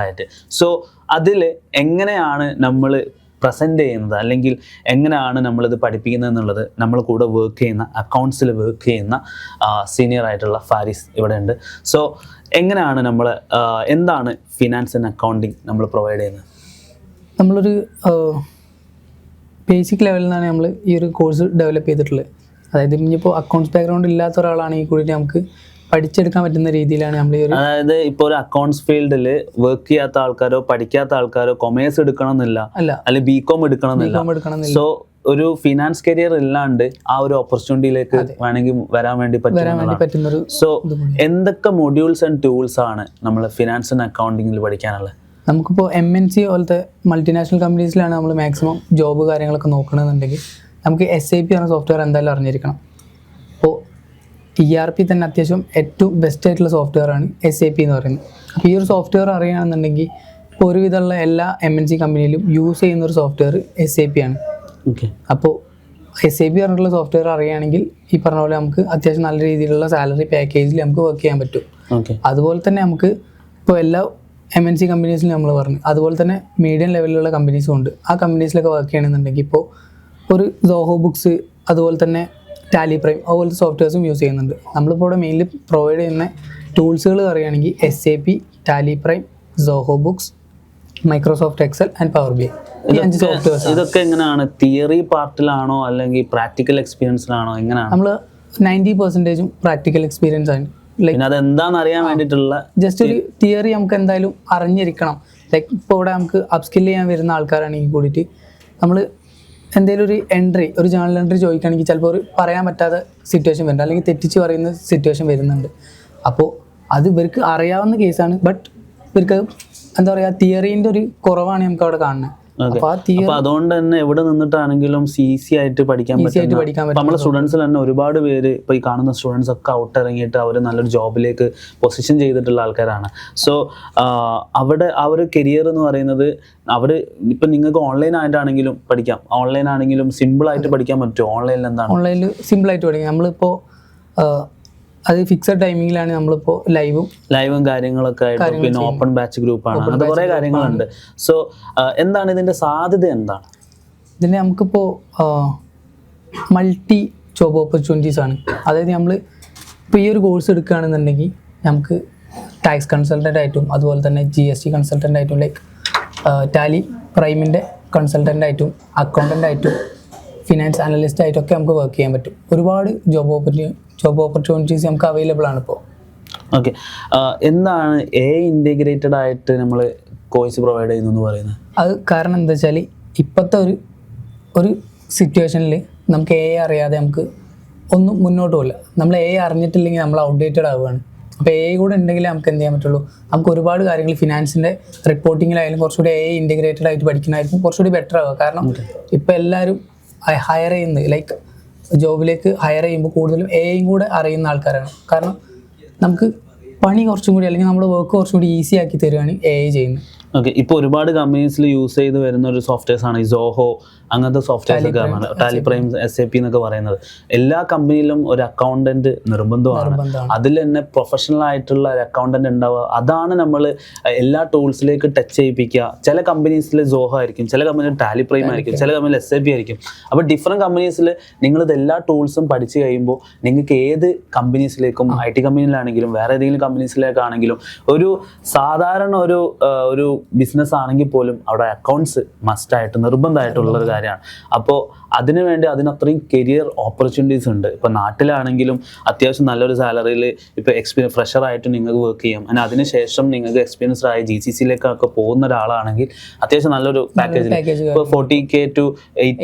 ആയിട്ട്. സോ അതിൽ എങ്ങനെയാണ് നമ്മൾ പ്രസൻറ്റ് ചെയ്യുന്നത്, അല്ലെങ്കിൽ എങ്ങനെയാണ് നമ്മളിത് പഠിപ്പിക്കുന്നത് എന്നുള്ളത് നമ്മൾ കൂടെ വർക്ക് ചെയ്യുന്ന അക്കൗണ്ട്സിൽ വർക്ക് ചെയ്യുന്ന സീനിയർ ആയിട്ടുള്ള ഫാരിസ് ഇവിടെ ഉണ്ട്. സോ എങ്ങനെയാണ് നമ്മൾ എന്താണ് ഫിനാൻസ് ആൻഡ് അക്കൗണ്ടിങ് നമ്മൾ പ്രൊവൈഡ് ചെയ്യുന്നത്? നമ്മളൊരു ബേസിക് ലെവലിൽ നിന്നാണ് നമ്മൾ ഈ ഒരു കോഴ്സ് ഡെവലപ്പ് ചെയ്തിട്ടുള്ളത്. അതായത് ഇനിയിപ്പോൾ അക്കൗണ്ട്സ് ബാക്ക്ഗ്രൗണ്ട് ഇല്ലാത്ത ഒരാളാണെങ്കിൽ കൂടി നമുക്ക് പഠിച്ചെടുക്കാൻ പറ്റുന്ന രീതിയിലാണ് നമ്മൾ ഈ ഒരു, അതായത് ഇപ്പോൾ ഒരു അക്കൗണ്ട്സ് ഫീൽഡിൽ വർക്ക് ചെയ്യാത്ത ആൾക്കാരോ പഠിക്കാത്ത ആൾക്കാരോ കൊമേഴ്സ് എടുക്കണം എന്നില്ല, അല്ലെങ്കിൽ ബികോം എടുക്കണം എന്നില്ല. സോ ഒരു ഫിനാൻസ് കരിയർ ഇല്ലാണ്ട് ആ ഒരു ഓപ്പർച്യൂണിറ്റിയിലേക്ക് വേണമെങ്കിൽ വരാൻ വേണ്ടി പറ്റുന്ന. സോ എന്തൊക്കെ മൊഡ്യൂൾസ് ആൻഡ് ടൂൾസ് ആണ് നമ്മൾ ഫിനാൻസ് ആൻഡ് അക്കൗണ്ടിങ്ങിൽ പഠിക്കാനുള്ളത്? നമുക്കിപ്പോൾ MNC പോലത്തെ മൾട്ടിനാഷണൽ കമ്പനീസിലാണ് നമ്മൾ മാക്സിമം ജോബ് കാര്യങ്ങളൊക്കെ നോക്കണമെന്നുണ്ടെങ്കിൽ നമുക്ക് SAP എന്ന സോഫ്റ്റ്വെയർ എന്തായാലും അറിഞ്ഞിരിക്കണം. അപ്പോൾ ERP തന്നെ അത്യാവശ്യം ഏറ്റവും ബെസ്റ്റ് ആയിട്ടുള്ള സോഫ്റ്റ്വെയർ ആണ് SAP എന്ന് പറയുന്നത്. അപ്പോൾ ഈ ഒരു സോഫ്റ്റ്വെയർ അറിയുകയാണെന്നുണ്ടെങ്കിൽ ഇപ്പോൾ ഒരുവിധമുള്ള എല്ലാ MNC കമ്പനിയിലും യൂസ് ചെയ്യുന്ന ഒരു സോഫ്റ്റ്വെയർ SAP ആണ്. അപ്പോൾ SAP പറഞ്ഞിട്ടുള്ള സോഫ്റ്റ്വെയർ അറിയുകയാണെങ്കിൽ ഈ പറഞ്ഞ പോലെ നമുക്ക് അത്യാവശ്യം നല്ല രീതിയിലുള്ള സാലറി പാക്കേജിൽ നമുക്ക് വർക്ക് ചെയ്യാൻ പറ്റും. അതുപോലെ തന്നെ നമുക്ക് ഇപ്പോൾ എല്ലാ MNC കമ്പനീസിലും നമ്മൾ പറഞ്ഞു, അതുപോലെ തന്നെ മീഡിയം ലെവലിലുള്ള കമ്പനീസും ഉണ്ട്. ആ കമ്പനീസിലൊക്കെ വർക്ക് ചെയ്യണമെന്നുണ്ടെങ്കിൽ ഇപ്പോൾ ഒരു സോഹോ ബുക്സ്, അതുപോലെ തന്നെ ടാലി പ്രൈം അതുപോലത്തെ സോഫ്റ്റ്വെയർസും യൂസ് ചെയ്യുന്നുണ്ട്. നമ്മളിപ്പോൾ ഇവിടെ മെയിൻലി പ്രൊവൈഡ് ചെയ്യുന്ന ടൂൾസുകൾ പറയുകയാണെങ്കിൽ SAP, Tally prime, Zoho books, Microsoft Excel and power BI. ഈ 5 സോഫ്റ്റ്വെയർസ്. ഇതൊക്കെ എങ്ങനെയാണ്, തിയറി പാർട്ടിലാണോ അല്ലെങ്കിൽ പ്രാക്ടിക്കൽ എക്സ്പീരിയൻസിലാണോ, എങ്ങനെയാണ്? നമ്മൾ 90% പ്രാക്ടിക്കൽ എക്സ്പീരിയൻസ് ആണ്. ലൈക്ക് അതെന്താണെന്ന് അറിയാൻ വേണ്ടിയിട്ടുള്ള ജസ്റ്റ് ഒരു തിയറി നമുക്ക് എന്തായാലും അറിഞ്ഞിരിക്കണം. ലൈക്ക് ഇപ്പോൾ ഇവിടെ നമുക്ക് അപ്സ്കിൽ ചെയ്യാൻ വരുന്ന ആൾക്കാരാണെങ്കിൽ കൂടിയിട്ട് നമ്മൾ എന്തെങ്കിലും ഒരു എൻട്രി, ഒരു ജേണൽ എൻട്രി ചോദിക്കുകയാണെങ്കിൽ ചിലപ്പോൾ ഒരു പറയാൻ പറ്റാത്ത സിറ്റുവേഷൻ വരുന്നുണ്ട്, അല്ലെങ്കിൽ തെറ്റിച്ച് പറയുന്ന സിറ്റുവേഷൻ വരുന്നുണ്ട്. അപ്പോൾ അത് ഇവർക്ക് അറിയാവുന്ന കേസാണ്, ബട്ട് ഇവർക്ക് എന്താ പറയുക, തിയറീൻ്റെ ഒരു കുറവാണ് നമുക്ക് അവിടെ കാണുന്നത്. അപ്പൊ അതുകൊണ്ട് തന്നെ എവിടെ നിന്നിട്ടാണെങ്കിലും ഈസി ആയിട്ട് പഠിക്കാൻ പറ്റും. നമ്മുടെ സ്റ്റുഡൻസിൽ തന്നെ ഒരുപാട് പേര് ഇപ്പൊ ഈ കാണുന്ന സ്റ്റുഡൻസ് ഒക്കെ ഔട്ട് ഇറങ്ങിയിട്ട് അവർ നല്ലൊരു ജോബിലേക്ക് പൊസിഷൻ ചെയ്തിട്ടുള്ള ആൾക്കാരാണ്. സോ അവിടെ ആ ഒരു കരിയർ എന്ന് പറയുന്നത് അവർ ഇപ്പൊ നിങ്ങൾക്ക് ഓൺലൈൻ ആയിട്ടാണെങ്കിലും പഠിക്കാം, ഓൺലൈൻ ആണെങ്കിലും സിമ്പിൾ ആയിട്ട് പഠിക്കാൻ പറ്റുമോ? ഓൺലൈനിൽ എന്താണ്? ഓൺലൈനിൽ സിമ്പിൾ ആയിട്ട് പഠിക്കാം. നമ്മളിപ്പോൾ അത് ഫിക്സഡ് ടൈമിങ്ങിലാണ് നമ്മളിപ്പോൾ ലൈവും കാര്യങ്ങളൊക്കെ ആയിട്ട്, പിന്നെ ഓപ്പൺ ബാച്ച് ഗ്രൂപ്പാണ്, അങ്ങനത്തെ കുറേ കാര്യങ്ങളുണ്ട്. സോ എന്താണ് ഇതിന്റെ സാധ്യത? എന്താണ് ഇതിന് നമുക്കിപ്പോൾ മൾട്ടി ജോബ് ഓപ്പർച്യൂണിറ്റീസ് ആണ്. അതായത് നമ്മൾ ഇപ്പോൾ ഈ ഒരു കോഴ്സ് എടുക്കുകയാണെന്നുണ്ടെങ്കിൽ നമുക്ക് ടാക്സ് കൺസൾട്ടൻ്റ് ആയിട്ടും, അതുപോലെ തന്നെ GST കൺസൾട്ടൻ്റ് ആയിട്ടും, ലൈക്ക് ടാലി പ്രൈമിൻ്റെ കൺസൾട്ടൻ്റ് ആയിട്ടും, അക്കൗണ്ടൻ്റ് ആയിട്ടും, ഫിനാൻസ് അനലിസ്റ്റ് ആയിട്ടൊക്കെ നമുക്ക് വർക്ക് ചെയ്യാൻ പറ്റും. ഒരുപാട് ജോബ് ഓപ്പർച്യൂണിറ്റീസ് നമുക്ക് അവൈലബിൾ ആണ് ഇപ്പോൾ. ഓക്കെ, എന്താണ് ഇൻറ്റഗ്രേറ്റഡ് ആയിട്ട് നമ്മൾ കോഴ്സ് പ്രൊവൈഡ് ചെയ്യുന്നു പറയുന്നത്? അത് കാരണം എന്താ വെച്ചാൽ ഇപ്പോഴത്തെ ഒരു സിറ്റുവേഷനിൽ നമുക്ക് അറിയാതെ നമുക്ക് ഒന്നും മുന്നോട്ട് പോകില്ല. നമ്മൾ അറിഞ്ഞിട്ടില്ലെങ്കിൽ നമ്മൾ ഔട്ട്ഡേറ്റഡ് ആവുകയാണ്. അപ്പോൾ കൂടെ ഉണ്ടെങ്കിലേ നമുക്ക് എന്ത് ചെയ്യാൻ പറ്റുള്ളൂ. നമുക്ക് ഒരുപാട് കാര്യങ്ങൾ ഫിനാൻസിൻ്റെ റിപ്പോർട്ടിങ്ങിലായാലും കുറച്ചുകൂടി ഇൻറ്റഗ്രേറ്റഡ് ആയിട്ട് പഠിക്കുന്നതായിരിക്കും കുറച്ചുകൂടി ബെറ്റർ ആവുക. കാരണം ഇപ്പോൾ എല്ലാവരും ഹയർ ചെയ്യുന്നത്, ലൈക്ക് ജോബിലേക്ക് ഹയർ ചെയ്യുമ്പോൾ കൂടുതലും കൂടെ അറിയുന്ന ആൾക്കാരാണ്. കാരണം നമുക്ക് പണി കുറച്ചും കൂടി, അല്ലെങ്കിൽ നമ്മുടെ വർക്ക് കുറച്ചും കൂടി ഈസി ആക്കി തരുവാണ് ചെയ്യുന്നത്. ഓക്കെ, ഇപ്പോൾ ഒരുപാട് കമ്പനീസിൽ യൂസ് ചെയ്ത് വരുന്ന ഒരു സോഫ്റ്റ്വെയർസ് ആണ് ഈ സോഹോ, അങ്ങനത്തെ സോഫ്റ്റ്വെയർസ് ഒക്കെ ആണ്, ടാലി പ്രൈം, SAP എന്നൊക്കെ പറയുന്നത്. എല്ലാ കമ്പനിയിലും ഒരു അക്കൗണ്ടന്റ് നിർബന്ധമാണ്. അതിൽ തന്നെ പ്രൊഫഷണൽ ആയിട്ടുള്ള ഒരു അക്കൗണ്ടന്റ് ഉണ്ടാവുക. അതാണ് നമ്മൾ എല്ലാ ടൂൾസിലേക്ക് ടച്ച് ചെയ്യിപ്പിക്കുക. ചില കമ്പനീസിൽ സോഹോ ആയിരിക്കും, ചില കമ്പനിയിൽ ടാലി പ്രൈം ആയിരിക്കും, ചില കമ്പനിയിൽ SAP ആയിരിക്കും. അപ്പോൾ ഡിഫറെൻറ്റ് കമ്പനീസിൽ നിങ്ങളിത് എല്ലാ ടൂൾസും പഠിച്ചു കഴിയുമ്പോൾ നിങ്ങൾക്ക് ഏത് കമ്പനീസിലേക്കും, IT കമ്പനിയിലാണെങ്കിലും വേറെ ഏതെങ്കിലും കമ്പനീസിലേക്കാണെങ്കിലും, ഒരു സാധാരണ ഒരു ബിസിനസ് ആണെങ്കിൽ പോലും അവിടെ അക്കൗണ്ട്സ് മസ്റ്റായിട്ട് നിർബന്ധമായിട്ടുള്ള ഒരു കാര്യമാണ്. അപ്പോൾ അതിനുവേണ്ടി അതിനത്രയും കരിയർ ഓപ്പർച്യൂണിറ്റീസ് ഉണ്ട്. ഇപ്പോൾ നാട്ടിലാണെങ്കിലും അത്യാവശ്യം നല്ലൊരു സാലറിയിൽ ഇപ്പോൾ ഫ്രഷറായിട്ട് നിങ്ങൾക്ക് വർക്ക് ചെയ്യാം. അങ്ങനെ അതിനുശേഷം നിങ്ങൾക്ക് എക്സ്പീരിയൻസ്ഡ് ആയ GCCയിലേക്കൊക്കെ പോകുന്ന ഒരാളാണെങ്കിൽ അത്യാവശ്യം നല്ലൊരു പാക്കേജിൽ ഇപ്പോൾ 40K to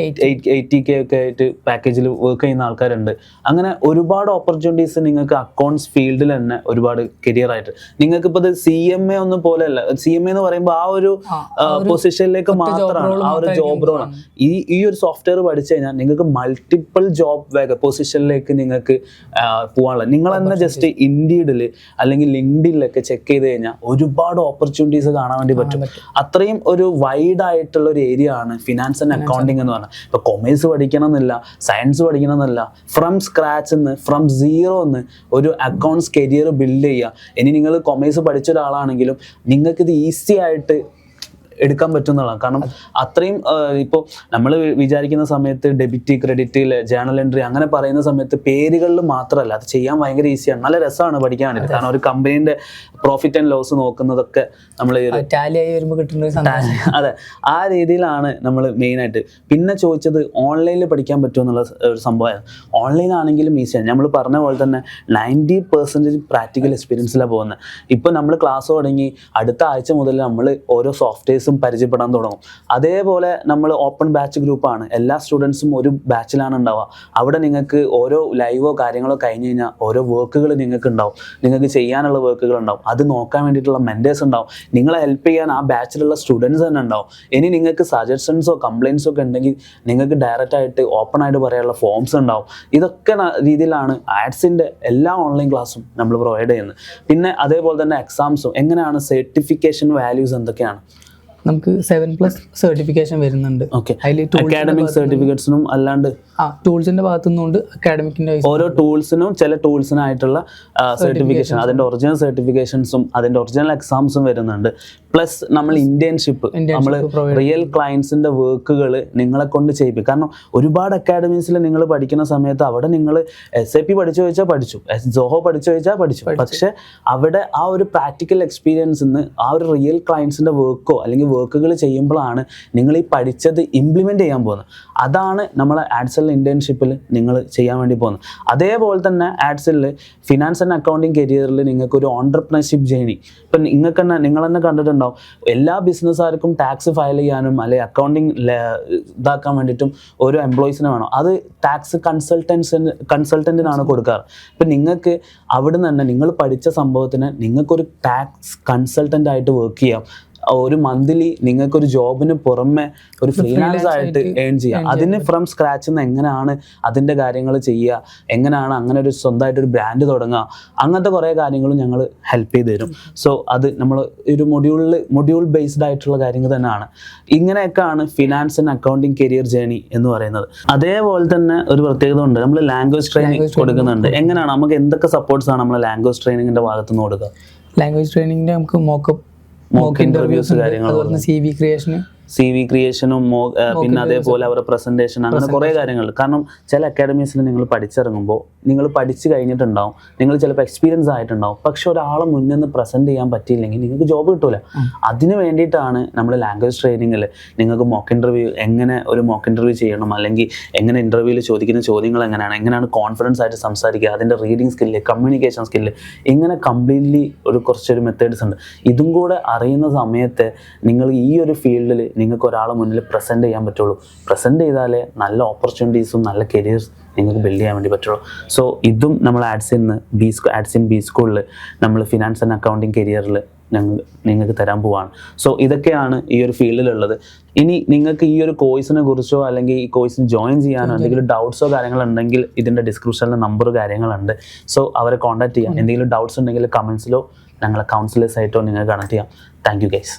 80K ഒക്കെ ആയിട്ട് പാക്കേജിൽ വർക്ക് ചെയ്യുന്ന ആൾക്കാരുണ്ട്. അങ്ങനെ ഒരുപാട് ഓപ്പർച്യൂണിറ്റീസ് നിങ്ങൾക്ക് അക്കൗണ്ട്സ് ഫീൽഡിൽ തന്നെ ഒരുപാട് കരിയറായിട്ട്. നിങ്ങൾക്കിപ്പോൾ ഇത് CMA ഒന്നും പോലെയല്ല. CMA എന്ന് പറയുമ്പോൾ പറയുമ്പോൾ ആ ഒരു പൊസിഷനിലേക്ക് മാത്രമാണ്, ആ ഒരു ജോബ് റോളാണ്. ഈ ഒരു സോഫ്റ്റ്വെയർ പഠിച്ചു കഴിഞ്ഞാൽ നിങ്ങൾക്ക് മൾട്ടിപ്പിൾ ജോബ് പൊസിഷനിലേക്ക് നിങ്ങൾക്ക് പോകാനുള്ള, നിങ്ങൾ തന്നെ ജസ്റ്റ് ഇൻഡീഡിൽ അല്ലെങ്കിൽ ലിങ്ക്ഡിനിലൊക്കെ ചെക്ക് ചെയ്ത് കഴിഞ്ഞാൽ ഒരുപാട് ഓപ്പർച്യൂണിറ്റീസ് കാണാൻ വേണ്ടി പറ്റും. അത്രയും ഒരു വൈഡ് ആയിട്ടുള്ള ഒരു ഏരിയ ആണ് ഫിനാൻസ് ആൻഡ് അക്കൗണ്ടിങ് എന്ന് പറഞ്ഞാൽ. ഇപ്പൊ കൊമേഴ്സ് പഠിക്കണം എന്നില്ല, സയൻസ് പഠിക്കണം എന്നില്ല, ഫ്രം സ്ക്രാച്ച് ഫ്രം സീറോ ഒരു അക്കൗണ്ട്സ് കരിയർ ബിൽഡ് ചെയ്യുക. ഇനി നിങ്ങൾ കൊമേഴ്സ് പഠിച്ച ഒരാളാണെങ്കിലും നിങ്ങൾക്ക് ഇത് ഈസി ആയിട്ട് എടുക്കാൻ പറ്റുന്നതാണ്. കാരണം അത്രയും ഇപ്പോൾ നമ്മൾ വിചാരിക്കുന്ന സമയത്ത് ഡെബിറ്റ്, ക്രെഡിറ്റ്, ജേണൽ എൻട്രി അങ്ങനെ പറയുന്ന സമയത്ത് പേരുകളിൽ മാത്രമല്ല, അത് ചെയ്യാൻ ഭയങ്കര ഈസിയാണ്, നല്ല രസമാണ് പഠിക്കാൻ വേണ്ടിയിട്ട്. കാരണം ഒരു കമ്പനീൻ്റെ പ്രോഫിറ്റ് ആൻഡ് ലോസ് നോക്കുന്നതൊക്കെ നമ്മൾ അതെ ആ രീതിയിലാണ് നമ്മൾ മെയിനായിട്ട്. പിന്നെ ചോദിച്ചത് ഓൺലൈനിൽ പഠിക്കാൻ പറ്റുമോ എന്നുള്ള ഒരു സംഭവമാണ്. ഓൺലൈൻ ആണെങ്കിലും ഈസിയാണ്. നമ്മൾ പറഞ്ഞ പോലെ തന്നെ 90% പ്രാക്ടിക്കൽ എക്സ്പീരിയൻസിലാണ് പോകുന്നത്. ഇപ്പോൾ നമ്മൾ ക്ലാസ് തുടങ്ങി അടുത്ത ആഴ്ച മുതൽ നമ്മൾ ഓരോ സോഫ്റ്റ്വെയർസും പരിചയപ്പെടാൻ തുടങ്ങും. അതേപോലെ നമ്മൾ ഓപ്പൺ ബാച്ച് ഗ്രൂപ്പാണ്, എല്ലാ സ്റ്റുഡൻസും ഒരു ബാച്ചിലാണ് ഉണ്ടാവുക. അവിടെ നിങ്ങൾക്ക് ഓരോ ലൈവോ കാര്യങ്ങളോ കഴിഞ്ഞ് കഴിഞ്ഞാൽ ഓരോ വർക്കുകൾ നിങ്ങൾക്ക് ഉണ്ടാവും, നിങ്ങൾക്ക് ചെയ്യാനുള്ള വർക്കുകൾ ഉണ്ടാവും. അത് നോക്കാൻ വേണ്ടിയിട്ടുള്ള മെൻറ്റേഴ്സ് ഉണ്ടാവും, നിങ്ങളെ ഹെൽപ്പ് ചെയ്യാൻ ആ ബാച്ചിലുള്ള സ്റ്റുഡൻസ് തന്നെ ഉണ്ടാവും. ഇനി നിങ്ങൾക്ക് സജഷൻസോ കംപ്ലയിൻസോ ഒക്കെ ഉണ്ടെങ്കിൽ നിങ്ങൾക്ക് ഡയറക്റ്റ് ആയിട്ട് ഓപ്പൺ ആയിട്ട് പറയാനുള്ള ഫോംസ് ഉണ്ടാവും. ഇതൊക്കെ രീതിയിലാണ് ആഡ്സിൻ്റെ എല്ലാ ഓൺലൈൻ ക്ലാസ്സും നമ്മൾ പ്രൊവൈഡ് ചെയ്യുന്നത്. പിന്നെ അതേപോലെ തന്നെ എക്സാംസും എങ്ങനെയാണ്, സർട്ടിഫിക്കേഷൻ വാല്യൂസ് എന്തൊക്കെയാണ്. നമുക്ക് 7+ സർട്ടിഫിക്കേഷൻ വരുന്നുണ്ട്. അക്കാഡമിക് സർട്ടിഫിക്കറ്റ്സിനും അല്ലാണ്ട് ടൂൾസിന്റെ ഭാഗത്തുനിന്നുണ്ട് അക്കാഡമിക്കിന്റെ ഓരോ ടൂൾസിനും ചില ടൂൾസിനായിട്ടുള്ള സർട്ടിഫിക്കേഷൻ, അതിന്റെ ഒറിജിനൽ സർട്ടിഫിക്കേഷൻസും അതിന്റെ ഒറിജിനൽ എക്സാംസും വരുന്നുണ്ട്. പ്ലസ് നമ്മൾ ഇന്റേൺഷിപ്പ്, നമ്മൾ റിയൽ ക്ലയൻസിന്റെ വർക്കുകൾ നിങ്ങളെ കൊണ്ട് ചെയ്യിപ്പിക്കും. കാരണം ഒരുപാട് അക്കാഡമീസിൽ നിങ്ങൾ പഠിക്കുന്ന സമയത്ത് അവിടെ നിങ്ങൾ SAP പഠിച്ചു ചോദിച്ചാൽ പഠിച്ചു, സോഹോ പഠിച്ചു ചോദിച്ചാൽ പഠിച്ചു, പക്ഷെ അവിടെ ആ ഒരു പ്രാക്ടിക്കൽ എക്സ്പീരിയൻസ് ആ ഒരു റിയൽ ക്ലയൻസിന്റെ വർക്കോ അല്ലെങ്കിൽ വർക്കുകൾ ചെയ്യുമ്പോഴാണ് നിങ്ങൾ ഈ പഠിച്ചത് ഇംപ്ലിമെന്റ് ചെയ്യാൻ പോകുന്നത്. അതാണ് നമ്മളെ ആഡ്സൽ ഇന്റേൺഷിപ്പിൽ നിങ്ങൾ ചെയ്യാൻ വേണ്ടി പോകുന്നത്. അതേപോലെ തന്നെ ആഡ്സൽ ഫിനാൻസ് ആൻഡ് അക്കൗണ്ടിങ് കരിയറിൽ നിങ്ങൾക്ക് ഒരു ഓൺടർപ്രണർഷിപ്പ് ജേണി, ഇപ്പം നിങ്ങൾ തന്നെ കണ്ടിട്ടുണ്ടാവും, എല്ലാ ബിസിനസ്സുകാർക്കും ടാക്സ് ഫയൽ ചെയ്യാനും അല്ലെങ്കിൽ അക്കൗണ്ടിങ് ഇതാക്കാൻ വേണ്ടിയിട്ടും ഓരോ എംപ്ലോയീസിനെ വേണം. അത് ടാക്സ് കൺസൾട്ടൻറ്റിനാണ് കൊടുക്കാറ്. ഇപ്പം നിങ്ങൾക്ക് അവിടെ നിന്ന് തന്നെ നിങ്ങൾ പഠിച്ച സംഭവത്തിന് നിങ്ങൾക്കൊരു ടാക്സ് കൺസൾട്ടൻ്റ് ആയിട്ട് വർക്ക് ചെയ്യാം. ഒരു മന്ത്ലി നിങ്ങൾക്കൊരു ജോബിന് പുറമെ ഒരു ഫ്രീലാൻസ് ആയിട്ട് ഏൺ ചെയ്യാം. അതിന് ഫ്രം സ്ക്രാച്ച് നിന്ന് എങ്ങനെയാണ് അതിൻ്റെ കാര്യങ്ങൾ ചെയ്യുക, എങ്ങനെയാണ് അങ്ങനെ ഒരു സ്വന്തമായിട്ടൊരു ബ്രാൻഡ് തുടങ്ങുക, അങ്ങനത്തെ കുറേ കാര്യങ്ങളും ഞങ്ങൾ ഹെൽപ്പ് ചെയ്ത് തരും. സോ അത് നമ്മൾ ഒരു മൊഡ്യൂൾ ബേസ്ഡ് ആയിട്ടുള്ള കാര്യങ്ങൾ തന്നെയാണ്. ഇങ്ങനെയൊക്കെയാണ് finance and accounting career journey എന്ന് പറയുന്നത്. അതേപോലെ തന്നെ ഒരു പ്രത്യേകത ഉണ്ട്, നമ്മൾ ലാംഗ്വേജ് ട്രെയിനിങ് കൊടുക്കുന്നുണ്ട്. എങ്ങനെയാണ്, നമുക്ക് എന്തൊക്കെ സപ്പോർട്ട്സ് ആണ് നമ്മൾ ലാംഗ്വേജ് ട്രെയിനിങ്ങിൻ്റെ ഭാഗത്തുനിന്ന് കൊടുക്കുക? ലാംഗ്വേജ് ട്രെയിനിങ്ങിൻ്റെ നമുക്ക് മോക്ക് ഇന്റർവ്യൂസ് കാര്യങ്ങൾ, CV ക്രിയേഷനും പിന്നെ അതേപോലെ അവരുടെ പ്രസന്റേഷൻ, അങ്ങനെ കുറേ കാര്യങ്ങൾ. കാരണം ചില അക്കാഡമീസിൽ നിങ്ങൾ പഠിച്ചിറങ്ങുമ്പോൾ നിങ്ങൾ പഠിച്ചു കഴിഞ്ഞിട്ടുണ്ടാവും, നിങ്ങൾ ചിലപ്പോൾ എക്സ്പീരിയൻസ് ആയിട്ടുണ്ടാവും, പക്ഷെ ഒരാളെ മുന്നിൽ നിന്ന് പ്രസന്റ് ചെയ്യാൻ പറ്റിയില്ലെങ്കിൽ നിങ്ങൾക്ക് ജോബ് കിട്ടൂല. അതിന് വേണ്ടിയിട്ടാണ് നമ്മൾ ലാംഗ്വേജ് ട്രെയിനിങ്ങിൽ നിങ്ങൾക്ക് മോക്ക് ഇൻ്റർവ്യൂ, എങ്ങനെ ഒരു മോക്ക് ഇൻ്റർവ്യൂ ചെയ്യണം, അല്ലെങ്കിൽ എങ്ങനെ ഇൻ്റർവ്യൂവിൽ ചോദിക്കുന്ന ചോദ്യങ്ങൾ എങ്ങനെയാണ് കോൺഫിഡൻസ് ആയിട്ട് സംസാരിക്കുക, അതിൻ്റെ റീഡിങ് സ്കില്ല്, കമ്മ്യൂണിക്കേഷൻ സ്കില്ല്, ഇങ്ങനെ കംപ്ലീറ്റ്ലി കുറച്ചൊരു മെത്തേഡ്സ് ഉണ്ട്. ഇതും കൂടെ അറിയുന്ന സമയത്ത് നിങ്ങൾ ഈ ഒരു ഫീൽഡിൽ നിങ്ങൾക്ക് ഒരാളെ മുന്നിൽ പ്രസൻറ്റ് ചെയ്യാൻ പറ്റുള്ളൂ. പ്രസൻറ്റ് ചെയ്താലേ നല്ല ഓപ്പർച്യൂണിറ്റീസും നല്ല കരിയേഴ്സ് നിങ്ങൾക്ക് ബിൽഡ് ചെയ്യാൻ വേണ്ടി പറ്റുള്ളൂ. സോ ഇതും നമ്മൾ ആഡ്സ് ഇൻ ബി സ്കൂളിൽ നമ്മൾ ഫിനാൻസ് ആൻഡ് അക്കൗണ്ടിങ് കരിയറിൽ നിങ്ങൾക്ക് തരാൻ പോവാണ്. സോ ഇതൊക്കെയാണ് ഈ ഒരു ഫീൽഡിലുള്ളത്. ഇനി നിങ്ങൾക്ക് ഈ ഒരു കോഴ്സിനെ കുറിച്ചോ അല്ലെങ്കിൽ ഈ കോഴ്സിന് ജോയിൻ ചെയ്യാനോ എന്തെങ്കിലും ഡൗട്ട്സോ കാര്യങ്ങളുണ്ടെങ്കിൽ ഇതിൻ്റെ ഡിസ്ക്രിപ്ഷനിൽ നമ്പർ കാര്യങ്ങളുണ്ട്. സോ അവരെ കോൺടാക്ട് ചെയ്യാം. എന്തെങ്കിലും ഡൗട്ട്സ് ഉണ്ടെങ്കിൽ കമൻസിലോ ഞങ്ങളെ കൗൺസിലേഴ്സായിട്ടോ നിങ്ങൾക്ക് കണക്ട് ചെയ്യാം. Thank you guys.